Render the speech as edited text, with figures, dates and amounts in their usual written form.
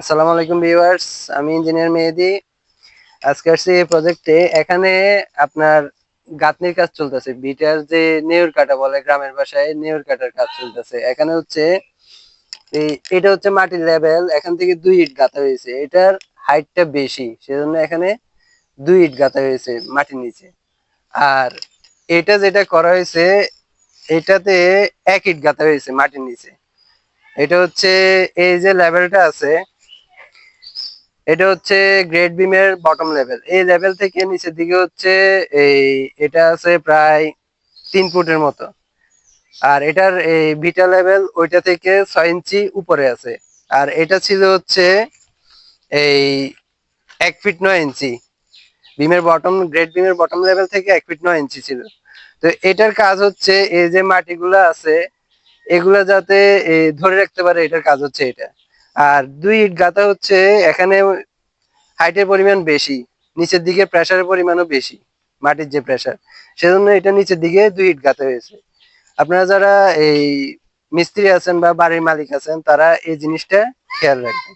আসসালামু আলাইকুম ভিউয়ার্স, আমি ইঞ্জিনিয়ার মেহেদি। আজকে আসছি এই প্রজেক্টে। এখানে আপনার গাঁথনির কাজ চলতেছে, বিটার যে নেউর কাটা বলে গ্রামের ভাষায়, নেউর কাটার কাজ চলতেছে। এখানে হচ্ছে এটা হচ্ছে মাটির লেভেল, এখান থেকে 2 ইট গাঁথা হয়েছে। এটার হাইটটা বেশি, সেজন্য এখানে 2 ইট গাঁথা হয়েছে মাটির নিচে। আর এটা যেটা করা হয়েছে, এটাতে 1 ইট গাঁথা হয়েছে মাটির নিচে। এটা হচ্ছে এই যে লেভেলটা আছে, এটা হচ্ছে গ্রেড বিমের বটম লেভেল। এই লেভেল থেকে নিচের দিকে হচ্ছে এই এটা আছে প্রায় 3 ফুটের মতো। আর এটার এই বিটা লেভেল ওইটা থেকে 6 ইঞ্চি উপরে আছে। আর এটা ছিল হচ্ছে এই 1 ফিট 9 ইঞ্চি। বিমের বটম, গ্রেড বিমের বটম লেভেল থেকে 1 ফিট 9 ইঞ্চি ছিল। তো এটার কাজ হচ্ছে এই যে মাটিগুলো আছে এগুলা যাতে ধরে রাখতে পারে, এটার কাজ হচ্ছে এটা। আর 2 ইট গাঁথা হচ্ছে এখানে হাইটের পরিমাণ বেশি, নিচের দিকে প্রেসারের পরিমাণও বেশি, মাটির যে প্রেসার, সেজন্য এটা নিচের দিকে 2 ইট গাঁথা হয়েছে। আপনারা যারা এই মিস্ত্রি আছেন বা বাড়ির মালিক আছেন, তারা এই জিনিসটা খেয়াল রাখবেন।